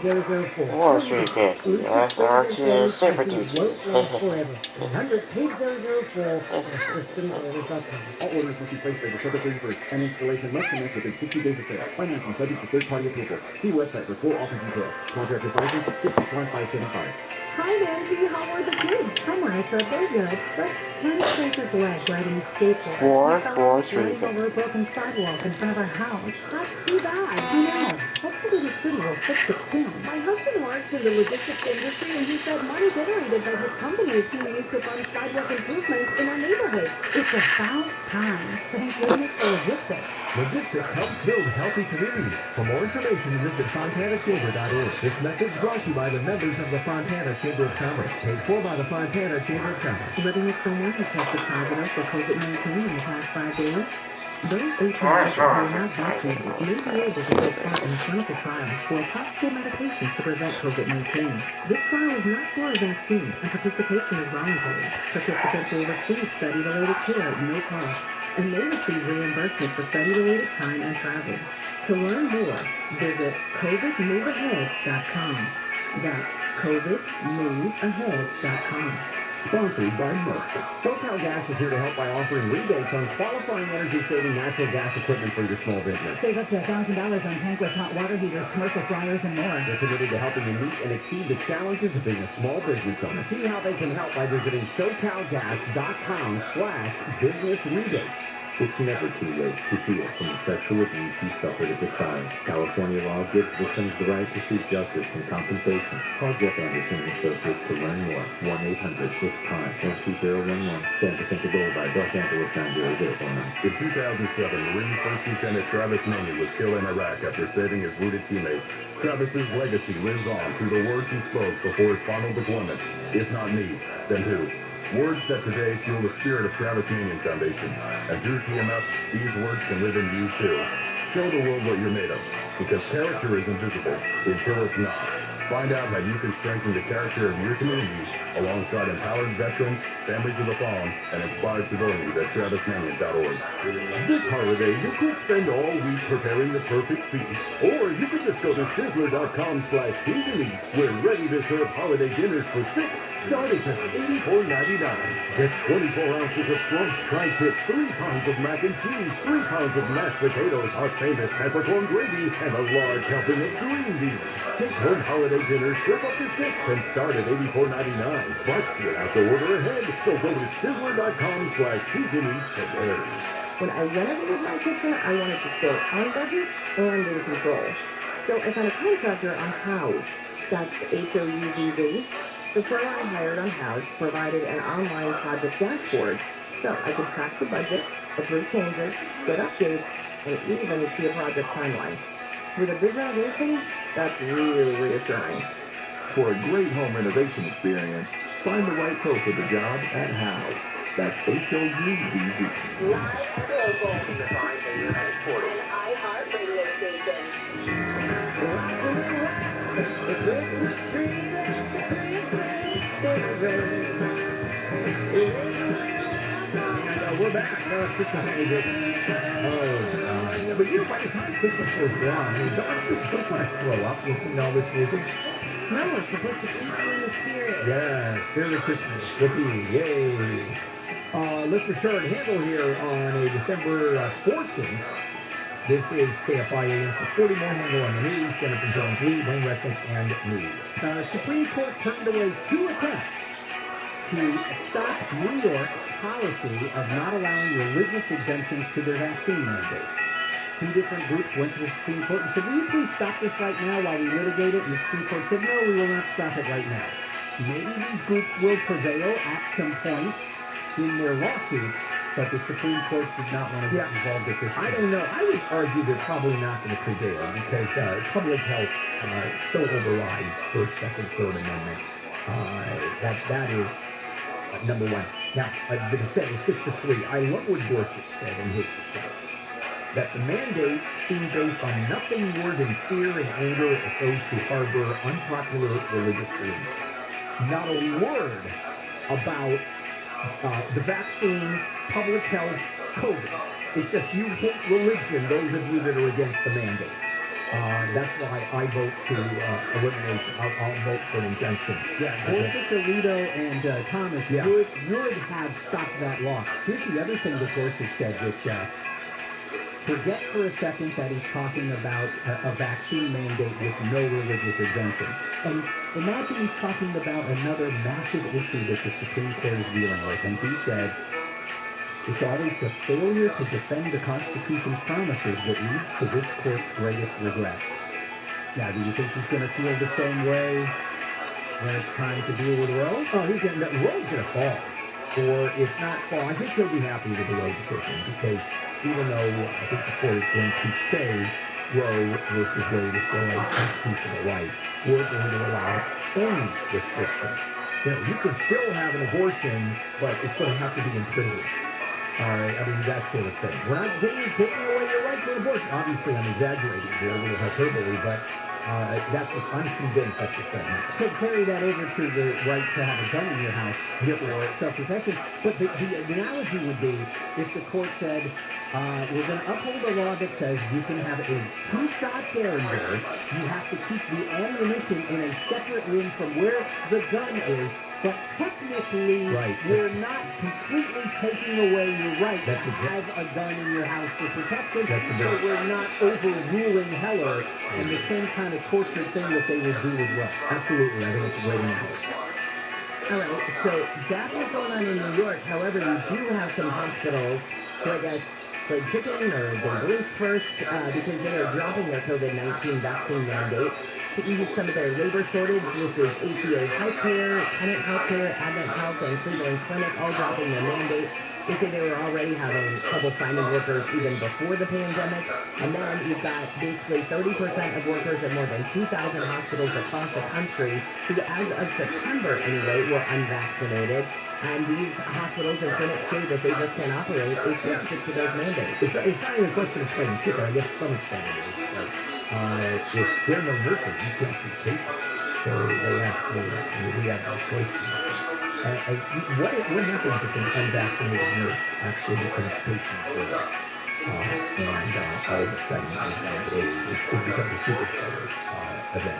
Or 350. Yes, there are two super duties. Forever. 100-800-4. All orders must be placed over October 31st, and installation must commence within 60 days of sale. Financing subject to third-party approval. See website for full offer details. Contract advisors 61575. Hi, Nancy. How are the kids? Hi, Martha. They're good, but Nancy broke his leg riding a skateboard. 4, He 4, fell 3, riding over a broken sidewalk in front of our house. That's too bad. I know. Hopefully the city will fix it soon. My husband works in the logistics industry, and he said money generated by his company is being used to fund sidewalk improvements in our neighborhood. It's about time. Thank goodness for logistics. Logistics helps build healthy communities. For more information, visit fontanachamber.org. This message brought to you by the members of the Fontana Chamber of Commerce. Paid for by the Fontana Chamber of Commerce. Living with someone who tested positive for COVID-19 in the past 5 days, those 18 Alright, people who are not vaccinated may be able to take part in clinical trials for possible medications to prevent COVID-19. This trial is not for a vaccine, and participation is voluntary. Participants will receive study-related care at no cost, and may receive reimbursement for study-related time and travel. To learn more, visit covidmoveahead.com. That's covidmoveahead.com. Sponsored by Merck. SoCalGas is here to help by offering rebates on qualifying energy-saving natural gas equipment for your small business. Save up to $1,000 on tankless hot water heaters, commercial fryers, and more. They're committed to helping you meet and exceed the challenges of being a small business owner. See how they can help by visiting SoCalGas.com/business rebates. It's never too late to heal from the sexual abuse you suffered as a child. California law gives victims the right to seek justice and compensation. Call Jeff Anderson and Associates to learn more. 1-800-6-PRIME, 12011, San Jacinto Boulevard, Los Angeles, 90049. In 2007, Marine First Lieutenant Travis Manning was killed in Iraq after saving his wounded teammates. Travis's legacy lives on through the words he spoke before his final deployment. If not me, then who? Words that today fuel the spirit of Travis Manion Foundation. And through TMF, these words can live in you too. Show the world what you're made of, because character is invisible until it's not. Find out how you can strengthen the character of your communities alongside empowered veterans, families of the fallen, and inspired civilians at TravisManion.org. This holiday, you could spend all week preparing the perfect feast. Or you could just go to Sizzler.com/Seasoning, where ready-to-serve holiday dinners for six start at just $84.99. Get 24 ounces of slumped tri-tip, 3 pounds of mac and cheese, 3 pounds of mashed potatoes, our famous peppercorn gravy, and a large helping of green beans. Take one holiday dinner, serve up to 6, and start at $84.99. But you'll have to order ahead, so go to Sizzler.com/Seasoning today. When I renovated my kitchen, I wanted to stay on budget and in control. So I found a contractor on House. That's HOUDV. The firm I hired on House provided an online project dashboard, so I could track the budget, approve changes, get updates, and even see a project timeline. With a big renovation, that's really reassuring. For a great home renovation experience, find the right pro for the job at House. That's HOUDV. We're back. But you know, by the time Christmas goes around, don't want to throw up listening to all this music. No, it's supposed to keep you in the spirit. Yeah, Spirit of Christmas. Yippee, yay. Let's return handle here on a December 14th. This is Kfi Am for 40 more handle on the news. Jennifer Jones Lee, Wayne Redford, and me. Supreme Court turned away 2 attempts to stop New York's policy of not allowing religious exemptions to their vaccine mandates. 2 different groups went to the Supreme Court and said, will you please stop this right now while we litigate it? And the Supreme Court said, no, we will not stop it right now. Maybe these groups will prevail at some point in their lawsuits, but the Supreme Court did not want to get involved at this point. I don't know. I would argue they're probably not going to prevail because public health still overrides First, Second, Third Amendment. That is number one. Now, the dissent was 6-3. I love what Gorsuch said in his dissent, that the mandate seemed based on nothing more than fear and anger at those who harbor unpopular religious beliefs. Not a word about the vaccine, public health, COVID. It's just you hate religion, those of you that are against the mandate. That's why I vote to eliminate. I'll vote for an injunction. Yeah, Gorsuch, Alito, and Thomas Yeah. would have stopped that law. Here's the other thing that Gorsuch said, which forget for a second that he's talking about a vaccine mandate with no religious exemption. And imagine he's talking about another massive issue that the Supreme Court is dealing with. And he said, it's always the failure to defend the Constitution's promises that leads to this court's greatest regret. Now, do you think he's going to feel the same way when it's time to deal with Roe? Oh, Roe's going to fall. Or if not fall, I think he'll be happy with the Roe decision because even though I think the court is going to say Roe versus Wade is still a constitutional right, we're going to allow any restriction. You can still have an abortion, but it's going to have to be in prison. I mean, that sort of thing. We're not taking away your right to abortion. Obviously, I'm exaggerating here, a little hyperbole, but that's what I'm convinced that's what's going to happen. So carry that over to the right to have a gun in your house or self-protection. But the analogy would be if the court said, we're going to uphold a law that says you can have a two-shot Derringer. You have to keep the ammunition in a separate room from where the gun is. But technically, we're not completely taking away your right to have a gun in your house for protection. So we're not overruling Heller and the same kind of torture thing that they would do as well. Absolutely. I think it's a great analogy. All right, so that's what's going on in New York. However, you do have some hospitals who I guess played chicken or they blinked first because they are dropping their COVID-19 vaccine mandate to ease some of their labor shortage. This is ACA Healthcare, Tenet Healthcare, Advent Health, and Cleveland Clinic all dropping their mandate. They say they were already having trouble finding workers even before the pandemic. And then you've got basically 30% of workers at more than 2,000 hospitals across the country who, as of September anyway, were unvaccinated. And these hospitals and clinics say that they just can't operate. They can't stick to those mandates. It's not even a question of playing chicken. I guess to some extent it is. If there are no nurses, you can't see patients. So they we have no choice. What happens if an unvaccinated nurse actually becomes patient and all of a sudden it becomes a super spreader event?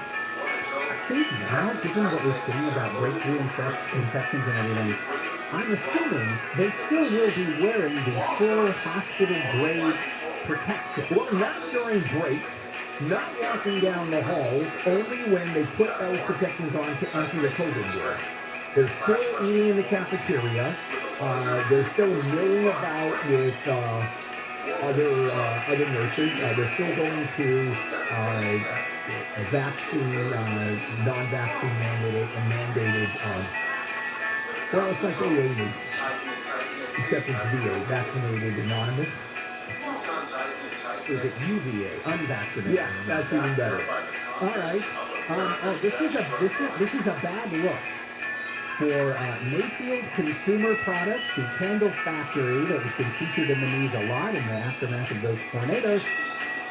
I think now, given what we're seeing about breakthrough infections and everything, I'm assuming they still will be wearing the full hospital-grade protection. Well, not during breaks. Not walking down the halls, only when they put those protections onto the COVID ward. They're still eating in the cafeteria. They're still milling about with other nurses. They're still going to vaccine, non-vaccine mandated. Well, it's like AA, except it's VA, vaccinated anonymous. Is it UVA, unvaccinated? Yeah, that's even better. All right. This is a bad look for Mayfield Consumer Products, the candle factory that has been featured in the news a lot in the aftermath of those tornadoes.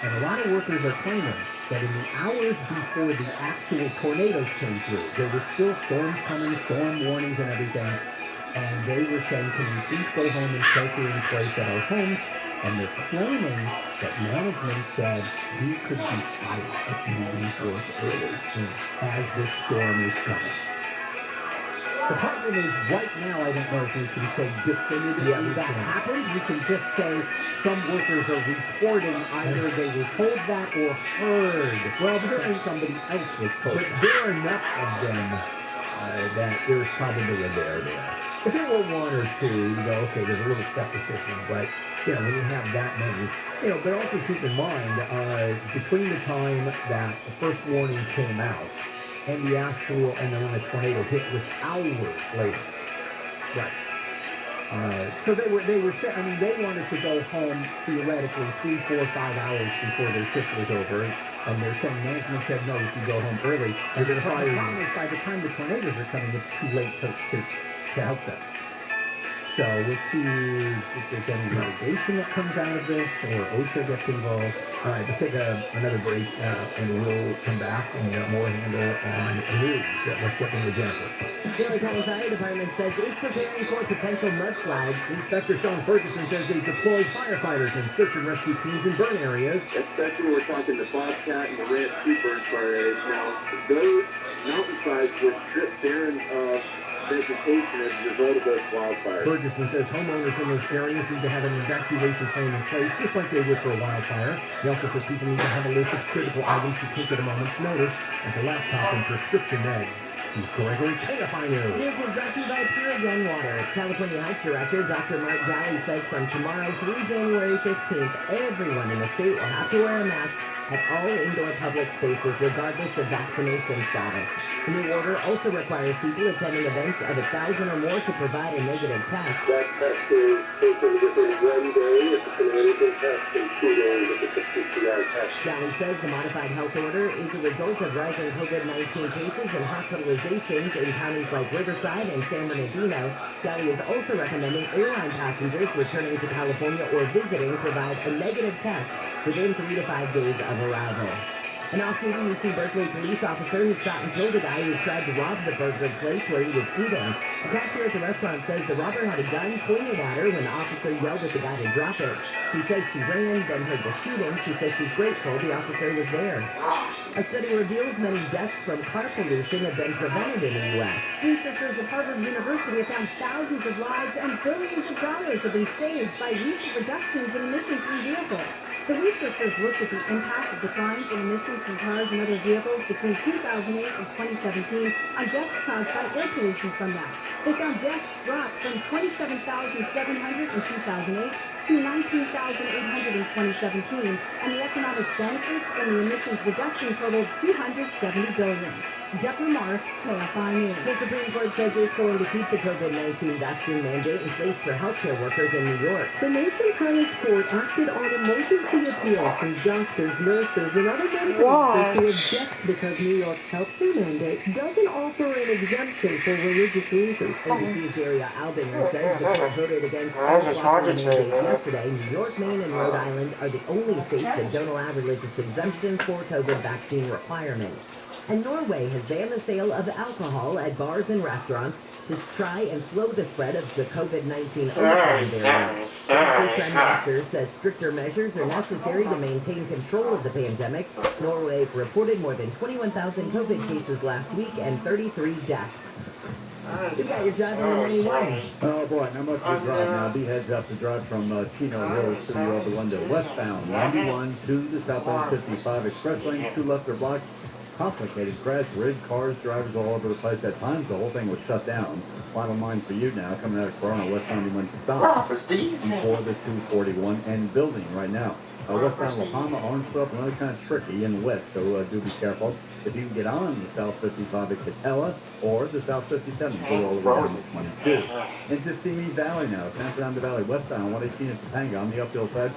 And a lot of workers are claiming that in the hours before the actual tornadoes came through, there were still storms coming, storm warnings and everything. And they were saying, can we please go home and shelter in place at our homes? And they're claiming that management said we could be fired if you leave work early as this storm is coming. The problem is, right now, I don't know if we can say definitively that happened. We can just say some workers are reporting either they were told that or heard. Well, somebody else was told. But there are enough of them that there's probably a there. If there were one or two, you go, okay, there's a little skepticism, but when you have that many, but also keep in mind, between the time that the first warning came out and the actual, and then when the tornado hit was hours later. Right. So they were, I mean, they wanted to go home theoretically 3, 4, 5 hours before their shift was over. And they're saying management said, no, if you go home early, you're going to fire you. By the time the tornadoes are coming, it's too late to help them. So we'll see if there's any litigation that comes out of this, or OSHA gets involved. All right, let's take another break, and we'll come back and get more handle on news. Let's get into Jennifer. Daly County Fire Department says it's preparing for potential mudslides. Inspector Sean Ferguson says they deployed firefighters and search and rescue teams in burn areas. Especially we're talking the Bobcat and the Red 2 burn fire areas. Now, those mountainsides were stripped barren of vegetation as a result of those wildfires. Ferguson says homeowners in those areas need to have an evacuation plan in place, just like they would for a wildfire. He also says people need to have a list of critical items to take at a moment's notice, like a laptop and prescription meds. He's Gregory Kfi News. News was brought to you by Pure Young Water. California Health Director Dr. Mark Galley says from tomorrow through January 15th, everyone in the state will have to wear a mask at all indoor public spaces, regardless of vaccination status. The new order also requires people attending events of 1,000 or more to provide a negative test. That test is taken within 1 day if it's an antigen test and 2 days if it's a PCR test. Galley says the modified health order is a result of rising COVID-19 cases and hospitalizations in counties like Riverside and San Bernardino. Galley is also recommending airline passengers returning to California or visiting provide a negative test within 3 to 5 days of arrival. An off-duty UC Berkeley police officer who shot and killed a guy who tried to rob the burger place where he was eating. A cashier at the restaurant says the robber had a gun pointed at her when the officer yelled at the guy to drop it. She says she ran, then heard the shooting. She says she's grateful the officer was there. A study reveals many deaths from car pollution have been prevented in the U.S. Researchers at Harvard University have found thousands of lives and billions of dollars have been saved by recent reductions in emissions from vehicles. The researchers looked at the impact of declines in emissions from cars and other vehicles between 2008 and 2017 on deaths caused by air pollution from them. They found deaths dropped from 27,700 in 2008 to 19,800 in 2017, and the economic benefits from the emissions reduction totaled $270 billion. Deborah Morris, KFI News. The Supreme Court says it's going to keep the COVID-19 vaccine mandate in place for healthcare workers in New York. The Mason County Court acted on emergency appeals from doctors, nurses, and other medical What? workers who object because New York's healthcare mandate doesn't offer an exemption for religious reasons. ABC's Daria Albinger says the court voted against Well, all that's hard to lockdown say, mandates man. yesterday. New York, Maine, and Rhode Island are the only states that don't allow religious exemptions for COVID vaccine requirements. And Norway has banned the sale of alcohol at bars and restaurants to try and slow the spread of the COVID-19 Omicron variant. The Prime Minister says stricter measures are necessary to maintain control of the pandemic. Norway reported more than 21,000 COVID cases last week and 33 deaths. You got your drive on the 91. Oh boy, not much of a drive now. Be heads up to drive from Chino Hills to the Overland westbound 91 to the southbound 55 express lanes, 2 left are blocked. Complicated crash, rid cars, drivers all over the place. At times, the whole thing was shut down. Bottom line for you now, coming out of Corona, West 91 stop before the 241 and building right now. Westbound La Palma, Orange Club, really kind of tricky in the west, so do be careful. If you can get on the South 55 at Catella or the South 57, go all the way down to 22. Into Simi Valley now, transfer down the valley westbound, 118 at Topanga on the uphill side.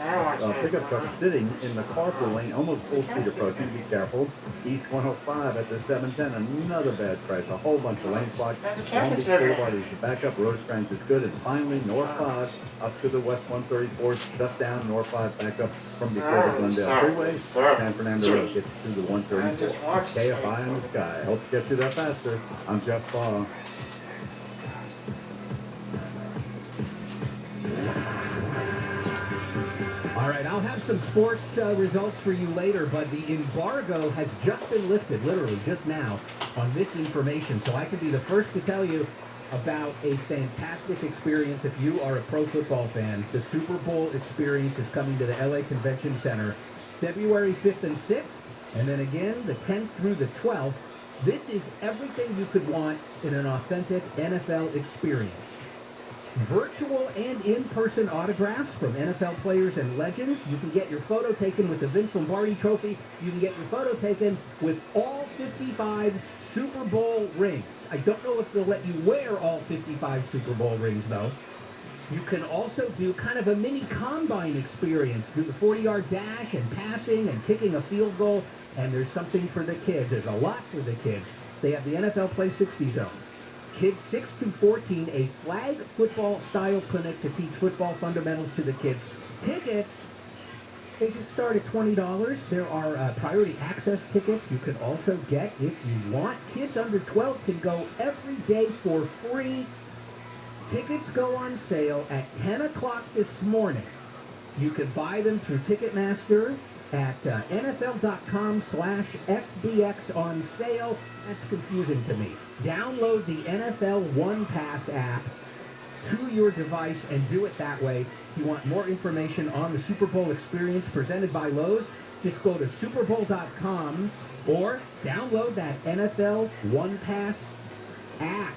Pickup truck sitting in the carpool lane, almost full speed approaching. Be careful. East 105 at the 710, another bad crash. A whole bunch of lanes blocked. Long Beach Boulevard is back up. Rosecrans is good. And finally, North 5 up to the West 134, shut down. North 5 back up from before the Glendale Freeway. San Fernando Road gets to the 134. KFI in the sky. Helps get you that faster. I'm Jeff Baugh. All right, I'll have some sports results for you later, but the embargo has just been lifted, literally just now, on this information. So I can be the first to tell you about a fantastic experience if you are a pro football fan. The Super Bowl experience is coming to the LA Convention Center February 5th and 6th, and then again the 10th through the 12th. This is everything you could want in an authentic NFL experience. Virtual and in-person autographs from NFL players and legends. You can get your photo taken with the Vince Lombardi Trophy. You can get your photo taken with all 55 Super Bowl rings. I don't know if they'll let you wear all 55 Super Bowl rings, though. You can also do kind of a mini combine experience. Do the 40-yard dash and passing and kicking a field goal. And there's something for the kids. There's a lot for the kids. They have the NFL Play 60 Zone. Kids 6 to 14, a flag football style clinic to teach football fundamentals to the kids. Tickets They just start at $20. There are priority access tickets you can also get if you want. Kids under 12 can go every day for free. Tickets go on sale at 10 o'clock this morning. You can buy them through Ticketmaster at NFL.com/FBX on sale. That's confusing to me. Download the NFL One Pass app to your device and do it that way. If you want more information on the Super Bowl experience presented by Lowe's, just go to superbowl.com or download that NFL One Pass app.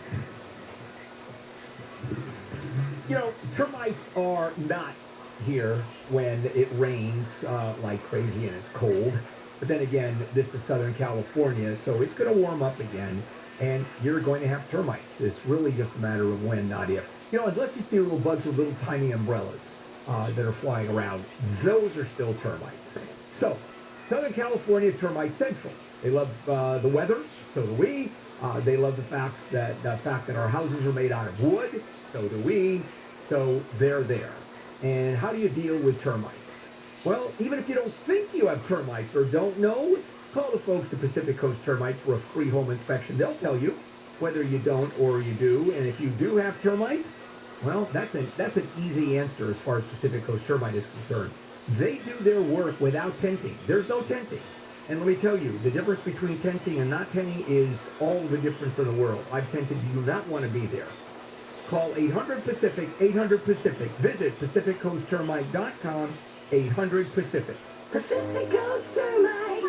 You know, termites are not here when it rains like crazy and it's cold. But then again, this is Southern California, so it's going to warm up again, and you're going to have termites. It's really just a matter of when, not if. You know, unless you see a little bunch of little tiny umbrellas that are flying around, those are still termites. So, Southern California termite central. They love the weather, so do we. They love the fact that our houses are made out of wood, so do we. So they're there. And how do you deal with termites? Well, even if you don't think you have termites or don't know, call the folks at Pacific Coast Termites for a free home inspection. They'll tell you whether you don't or you do. And if you do have termites, well, that's an easy answer as far as Pacific Coast Termite is concerned. They do their work without tenting. There's no tenting. And let me tell you, the difference between tenting and not tenting is all the difference in the world. I've tented. You do not want to be there. Call 800-PACIFIC, 800-PACIFIC. Visit PacificCoastTermite.com, 800-PACIFIC. Pacific Coast Termite,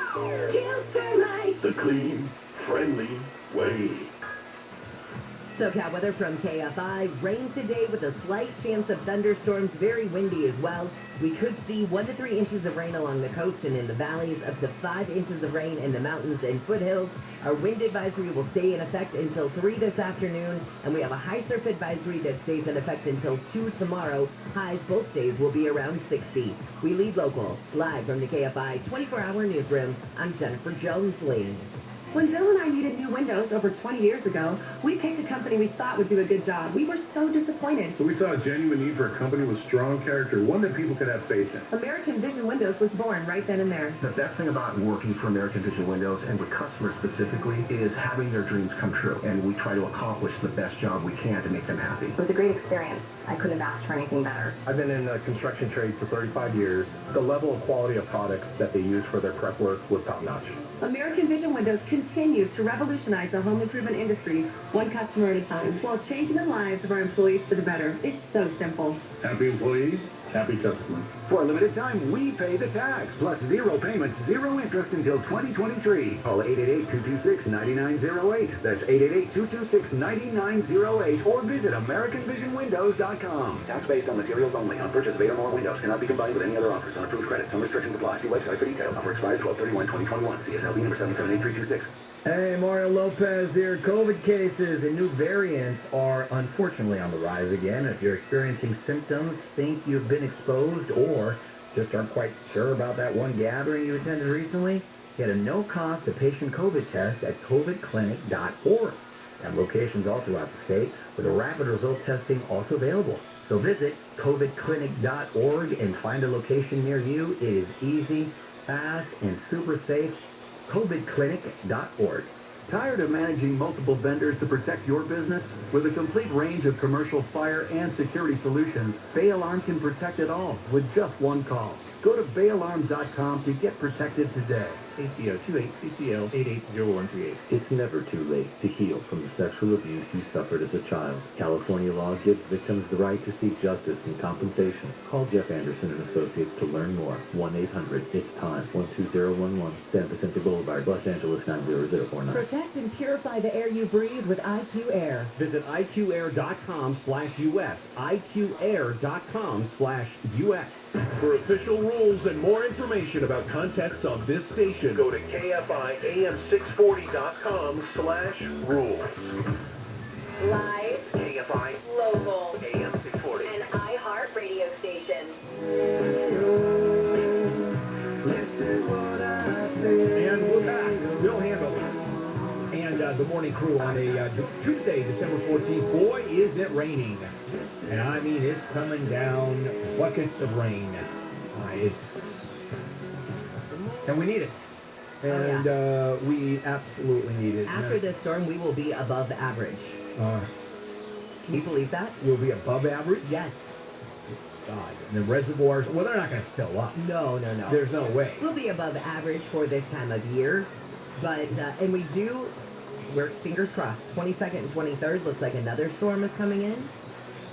kill termites. The clean, friendly way. SoCal weather from KFI. Rain today with a slight chance of thunderstorms, very windy as well. We could see 1 to 3 inches of rain along the coast and in the valleys, up to 5 inches of rain in the mountains and foothills. Our wind advisory will stay in effect until 3 this afternoon, and we have a high surf advisory that stays in effect until 2 tomorrow. Highs both days will be around 60. We lead local. Live from the KFI 24-hour newsroom, I'm Jennifer Jones-Lee. When Bill and I needed new windows over 20 years ago, we picked a company we thought would do a good job. We were so disappointed. So we saw a genuine need for a company with strong character, one that people could have faith in. American Vision Windows was born right then and there. The best thing about working for American Vision Windows and with customers specifically is having their dreams come true. And we try to accomplish the best job we can to make them happy. It was a great experience. I couldn't have asked for anything better. I've been in the construction trade for 35 years. The level of quality of products that they use for their prep work was top-notch. American Vision Windows continues to revolutionize the home improvement industry, one customer at a time, while changing the lives of our employees for the better. It's so simple. Happy employees, happy customers. For a limited time, we pay the tax, plus 0 payments, 0 interest until 2023. Call 888-226-9908. That's 888-226-9908. Or visit AmericanVisionWindows.com. Tax based on materials only. On purchase of 8 or more windows. Cannot be combined with any other offers. Unapproved credit. Some restrictions apply. See website for details. Offer expires 12/31/2021. CSLB number 778326. Hey, Mario Lopez here. COVID cases and new variants are unfortunately on the rise again. If you're experiencing symptoms, think you've been exposed, or just aren't quite sure about that one gathering you attended recently, get a no-cost patient COVID test at covidclinic.org. And locations all throughout the state with a rapid result testing also available. So visit covidclinic.org and find a location near you. It is easy, fast, and super safe. covidclinic.org. Tired of managing multiple vendors to protect your business? With a complete range of commercial fire and security solutions, Bay Alarm can protect it all with just one call. Go to bayalarm.com to get protected today. ACO 28CCL 880138. It's never too late to heal from the sexual abuse you suffered as a child. California law gives victims the right to seek justice and compensation. Call Jeff Anderson and Associates to learn more. 1-800-ITS-TIME. 12011 San Vicente Boulevard, Los Angeles 90049. Protect and purify the air you breathe with IQ Air. Visit IQAir.com/US. IQAir.com/US. For official rules and more information about contests on this station, go to KFIAM640.com/rules. Live, KFI, local, AM640. an iHeart radio station. And we're back. Bill Handel and the morning crew on a Tuesday, December 14th. Boy, is it raining. And I mean, it's coming down buckets of rain. And we need it. And we absolutely need it. After this storm, we will be above average. Can you believe that? We'll be above average? Yes. God. And the reservoirs, well, they're not going to fill up. No. There's no way. We'll be above average for this time of year. But, and we're fingers crossed, 22nd and 23rd looks like another storm is coming in.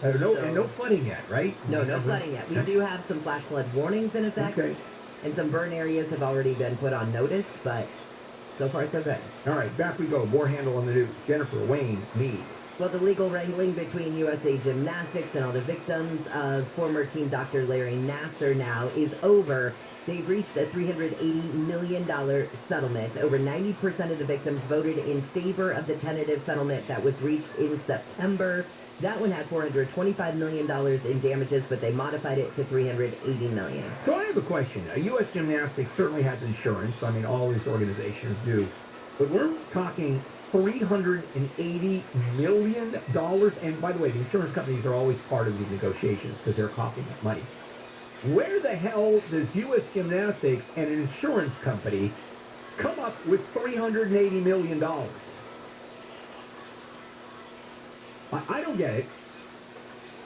And no flooding yet, right? No flooding yet. We do have some flash flood warnings in effect. Okay. And some burn areas have already been put on notice, but so far so good. All right, back we go. More handle on the news. Jennifer, Wayne, me. Well, the legal wrangling between USA Gymnastics and all the victims of former team Dr. Larry Nassar now is over. They've reached a $380 million settlement. Over 90% of the victims voted in favor of the tentative settlement that was reached in September. That one had $425 million in damages, but they modified it to $380 million. So I have a question. U.S. Gymnastics certainly has insurance. I mean, all these organizations do. But we're talking $380 million. And by the way, the insurance companies are always part of these negotiations because they're coughing up money. Where the hell does U.S. Gymnastics and an insurance company come up with $380 million? I don't get it.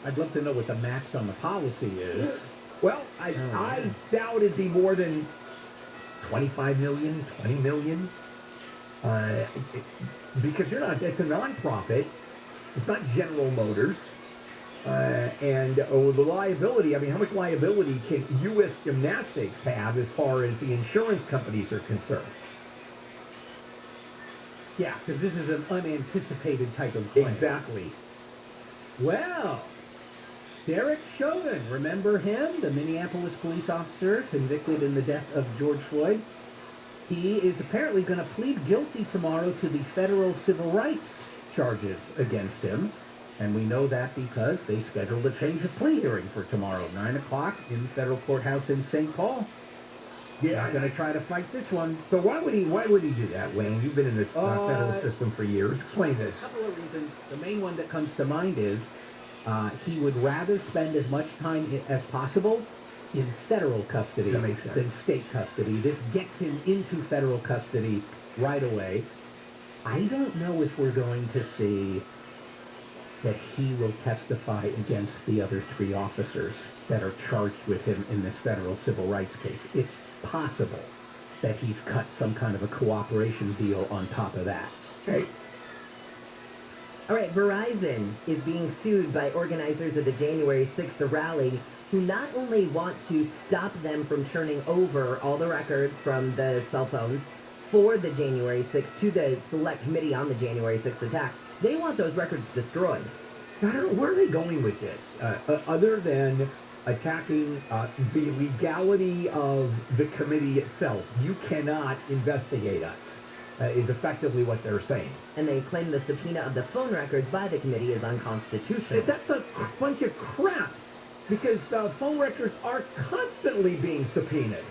I'd love to know what the max on the policy is. Well, I doubt it'd be more than 25 million, 20 million. Because it's a nonprofit. It's not General Motors. The liability, I mean, how much liability can U.S. Gymnastics have as far as the insurance companies are concerned? Yeah, because this is an unanticipated type of claim. Exactly. Well, Derek Chauvin, remember him? The Minneapolis police officer convicted in the death of George Floyd. He is apparently going to plead guilty tomorrow to the federal civil rights charges against him. And we know that because they scheduled a change of plea hearing for tomorrow, 9 o'clock in the federal courthouse in St. Paul. Yeah, I'm going to try to fight this one. So why would he do that, Wayne? You've been in this federal system for years. Explain this. A couple of reasons. The main one that comes to mind is he would rather spend as much time as possible in federal custody than state custody. This gets him into federal custody right away. I don't know if we're going to see that he will testify against the other 3 officers that are charged with him in this federal civil rights case. It's possible that he's cut some kind of a cooperation deal on top of that. Okay. All right, Verizon is being sued by organizers of the January 6th rally who not only want to stop them from turning over all the records from the cell phones for the January 6th to the Select Committee on the January 6th attack, they want those records destroyed. I don't know, where are they going with this? Other than attacking the legality of the committee itself. You cannot investigate us, is effectively what they're saying. And they claim the subpoena of the phone records by the committee is unconstitutional. That's a bunch of crap, because phone records are constantly being subpoenaed.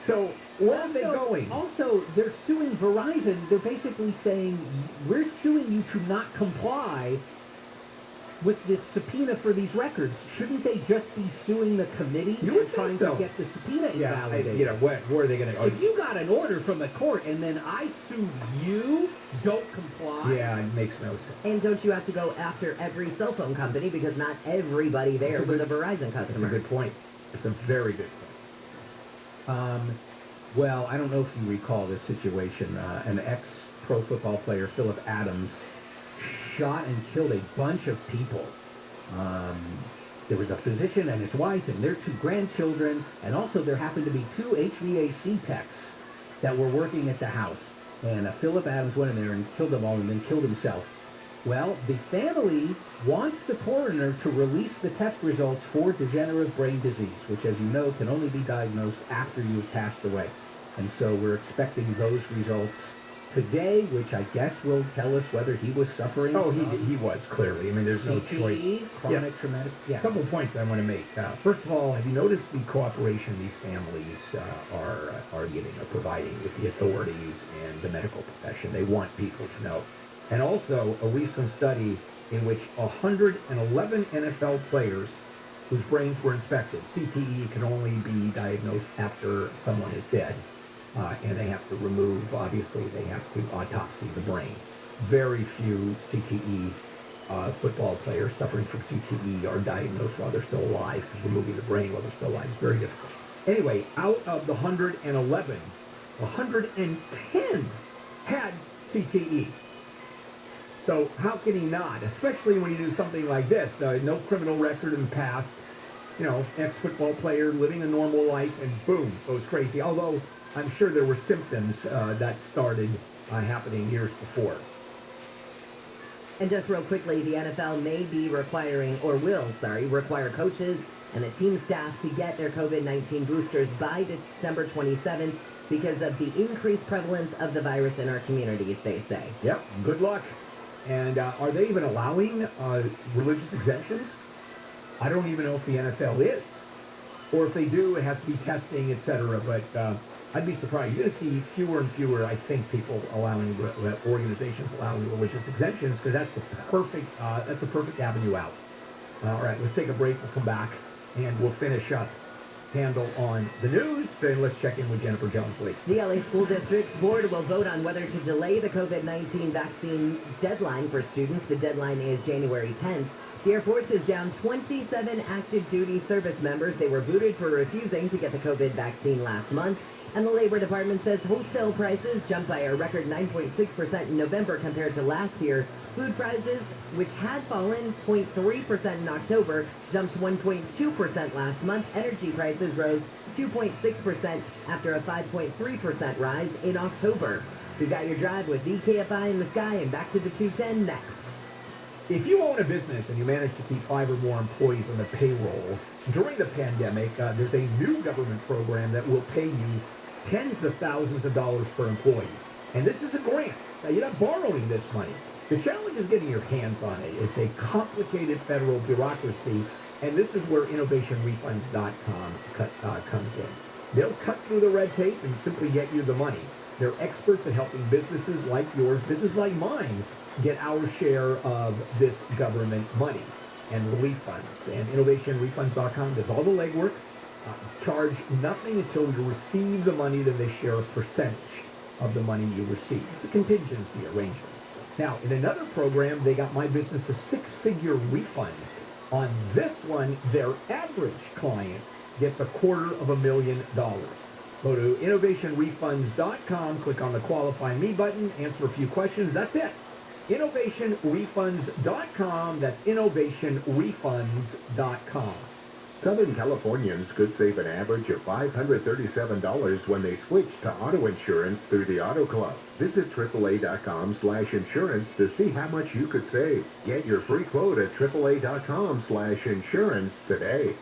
So where are they going? Also, they're suing Verizon. They're basically saying, we're suing you to not comply with this subpoena for these records. Shouldn't they just be suing the committee and trying to get the subpoena invalidated? Where are they going to go? If you got an order from the court and then I sue you, don't comply. Yeah, it makes no sense. And don't you have to go after every cell phone company because not everybody there was a Verizon customer? That's a good point. It's a very good point. Well, I don't know if you recall this situation. An ex-pro football player, Philip Adams, shot and killed a bunch of people. There was a physician and his wife and their 2 grandchildren, and also there happened to be 2 HVAC techs that were working at the house. And Philip Adams went in there and killed them all and then killed himself. Well, the family wants the coroner to release the test results for degenerative brain disease, which, as you know, can only be diagnosed after you've passed away. And so we're expecting those results today, which I guess will tell us whether he was suffering. Oh, he was, clearly. I mean, there's no choice. Chronic traumatic. Yeah. A couple of points I want to make. First of all, have you noticed the cooperation these families are giving or providing with the authorities and the medical profession? They want people to know. And also, a recent study in which 111 NFL players whose brains were infected. CTE can only be diagnosed after someone is dead, and they have to remove, obviously, they have to autopsy the brain. Very few CTE football players suffering from CTE are diagnosed while they're still alive. Removing the brain while they're still alive is very difficult. Anyway, out of the 111, 110 had CTE. So how can he not? Especially when you do something like this. No criminal record in the past. You know, ex-football player living a normal life, and boom, goes crazy. Although I'm sure there were symptoms that started happening years before. And just real quickly, the NFL may be requiring, or will, require coaches and the team staff to get their COVID-19 boosters by December 27th because of the increased prevalence of the virus in our communities, they say. Yep, good luck. And are they even allowing religious exemptions? I don't even know if the NFL is. Or if they do, it has to be testing, etc. But I'd be surprised. You're going to see fewer and fewer, I think, people allowing, organizations allowing religious exemptions, because that's the perfect avenue out. All right, let's take a break. We'll come back, and we'll finish up handle on the news. Then let's check in with Jennifer Jones, please. The LA School District's board will vote on whether to delay the COVID-19 vaccine deadline for students. The deadline is January 10th. The Air Force is down 27 active duty service members. They were booted for refusing to get the COVID vaccine last month. And the Labor Department says wholesale prices jumped by a record 9.6% in November compared to last year. Food prices, which had fallen 0.3% in October, jumped 1.2% last month. Energy prices rose 2.6% after a 5.3% rise in October. We got your drive with the Kfi in the sky, and back to the 210 next. If you own a business and you manage to keep 5 or more employees on the payroll, during the pandemic, there's a new government program that will pay you tens of thousands of dollars per employee. And this is a grant. Now, you're not borrowing this money. The challenge is getting your hands on it. It's a complicated federal bureaucracy, and this is where innovationrefunds.com comes in. They'll cut through the red tape and simply get you the money. They're experts at helping businesses like yours, businesses like mine, get our share of this government money and relief funds. And innovationrefunds.com does all the legwork, charge nothing until you receive the money, then they share a percentage of the money you receive. It's a contingency arrangement. Now, in another program, they got my business a 6-figure refund. On this one, their average client gets $250,000. Go to innovationrefunds.com, click on the Qualify Me button, answer a few questions. That's it. innovationrefunds.com. That's innovationrefunds.com. Southern Californians could save an average of $537 when they switch to auto insurance through the Auto Club. Visit AAA.com/insurance to see how much you could save. Get your free quote at AAA.com/insurance today.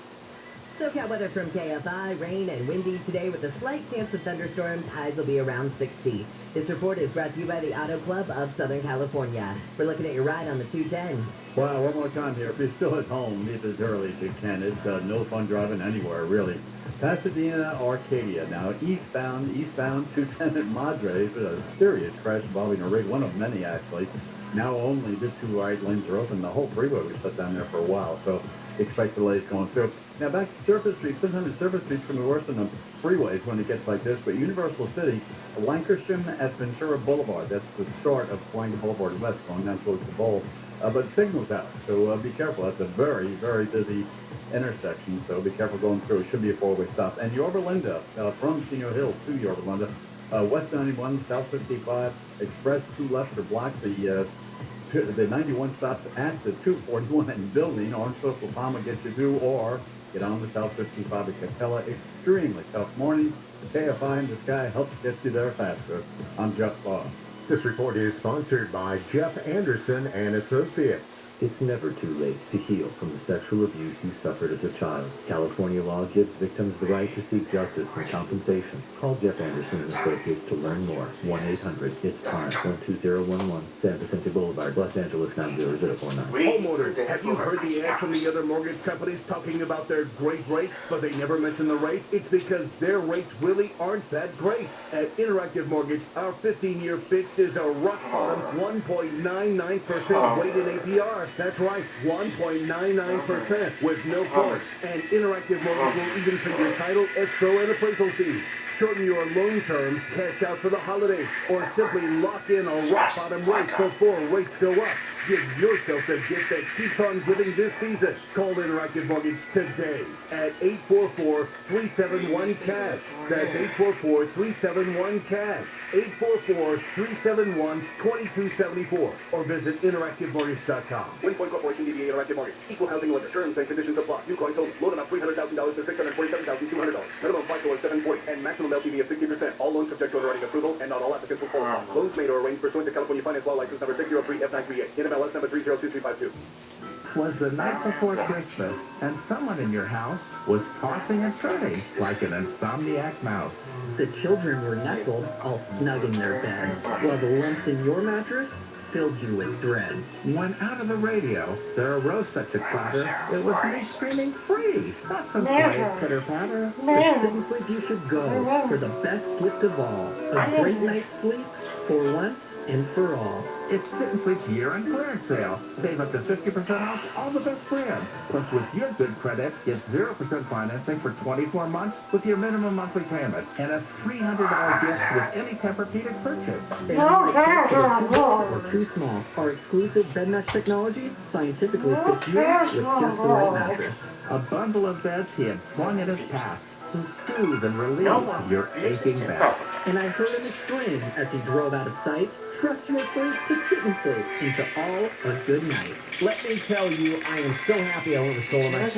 SoCal weather from KFI. Rain and windy today with a slight chance of thunderstorms. Highs will be around 60. This report is brought to you by the Auto Club of Southern California. We're looking at your ride on the 210. Well, one more time here. If you're still at home, leave as early as you can. It's no fun driving anywhere, really. Pasadena, Arcadia. Now, eastbound 210 at Madres. A serious crash involving a rig, one of many, actually. Now only the 2 right lanes are open. The whole freeway was shut down there for a while, so expect delays going through. Now, back to Surface Street. Sometimes Surface Street's going to be worse than the freeways when it gets like this, but Universal City, Lankershim at Ventura Boulevard. That's the start of Wanga Boulevard West, going down towards the bowl. But signal's out, so be careful. That's a very, very busy intersection, so be careful going through. It should be a 4-way stop. And Yorba Linda, from Senior Hills to Yorba Linda, West 91, South 55, Express 2 left are blocked. The 91 stops at the 241 building. Orange Coastal Palma gets you through, or get on the South 55 at Capella. Extremely tough morning. The KFI in the sky helps get you there faster. I'm Jeff Boss. This report is sponsored by Jeff Anderson and Associates. It's never too late to heal from the sexual abuse you suffered as a child. California law gives victims the right to seek justice and compensation. Call Jeff Anderson and Associates to learn more. 1-800-ITS-TIME, 12011, San Vicente Boulevard, Los Angeles, 90049. Homeowners, have you heard the ad from the other mortgage companies talking about their great rates, but they never mention the rate? It's because their rates really aren't that great. At Interactive Mortgage, our 15-year fixed is a rock bottom 1.99% weighted APR. that's right, 1.99% with no cost. And Interactive Mortgage will even pay your title, escrow, and appraisal fees. Shorten your loan term, cash out for the holidays, or simply lock in a rock-bottom rate before rates go up. Give yourself the gift that keeps on giving this season. Call Interactive Mortgage today at 844-371-CASH. That's 844-371-CASH. 844-371-2274. Or visit interactivemortgage.com. Windpoint Corporation, DBA Interactive Mortgage. Equal housing lender. Terms and conditions apply. New client total. Loan amount $300,000 to $647,200. Minimum FICO is 740 and maximum LTV of 60%. All loans subject to underwriting approval and not all applicants will qualify. Loans made or arranged pursuant to California Finance Law License number 603F938. NMLS number 302352. Was the night before Christmas, and someone in your house was tossing and turning like an insomniac mouse. The children were nestled, all snug in their beds, while the lumps in your mattress filled you with dread. When out of the radio, there arose such a clatter, it was me screaming free, not some quiet pitter-patter. It's Sit and Sleep you should go for the best gift of all. A great night's sleep for once and for all. It's Sit and Sleep's year-end clearance sale. Save up to 50% off all the best brands. Plus, with your good credit, get 0% financing for 24 months with your minimum monthly payment and a $300 gift with any Tempur-Pedic purchase. Or too small. Our exclusive bed mesh technology scientifically fits you with just the right mattress. A bundle of beds he had flung in his past to soothe and relieve your aching back. And I heard him exclaim as he drove out of sight, trust your sleep to Sit and Sleep into all a good night. Let me tell you, I am so happy I went with Solamax.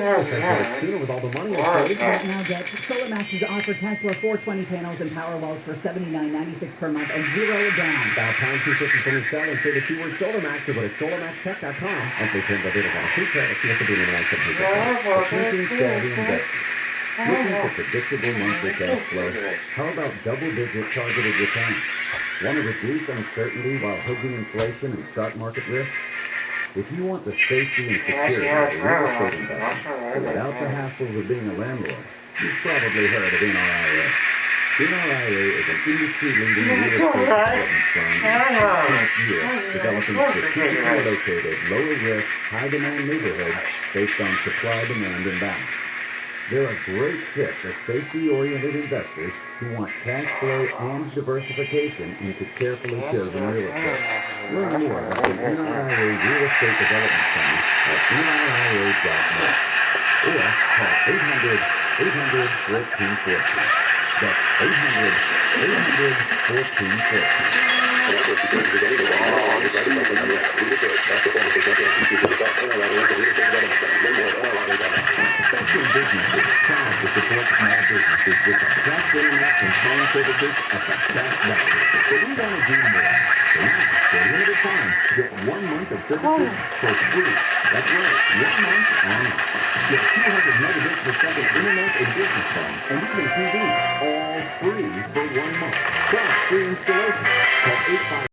With all the money I saved. Right now, get Solamax's offer Tesla 420 panels and power walls for $79.96 per month and $0 down. Dial pound 250 from the cell and say the keyword Solamax or go to solamaxtech.com. Monthly terms are available on free credit. See what the dealing like for people. Looking for predictable monthly cash flow? How about double-digit targeted returns? Want to reduce uncertainty while hedging inflation and stock market risk? If you want the safety and security of a real estate investment without the hassles of being a landlord, you've probably heard of NRIA. NRIA is an industry-leading real estate development firm in year developing strategically located, lower-risk, high-demand neighborhoods based on supply-demand imbalance. They're a great fit for safety-oriented investors who want cash flow and diversification into carefully chosen real estate. Learn more about the NRIA Real Estate Development Fund at NRIA.net or call 800-1414. That's 800-1414. Spectrum Businesses proud to support small businesses with the best internet and phone services at the best value. But we want to do more. So now, for a limited time, get 1 month of services for free. That's right, 1 month on us. Get 200 megabits per second internet and business phones, and even TV, all free for 1 month. Plus free installation. Call 85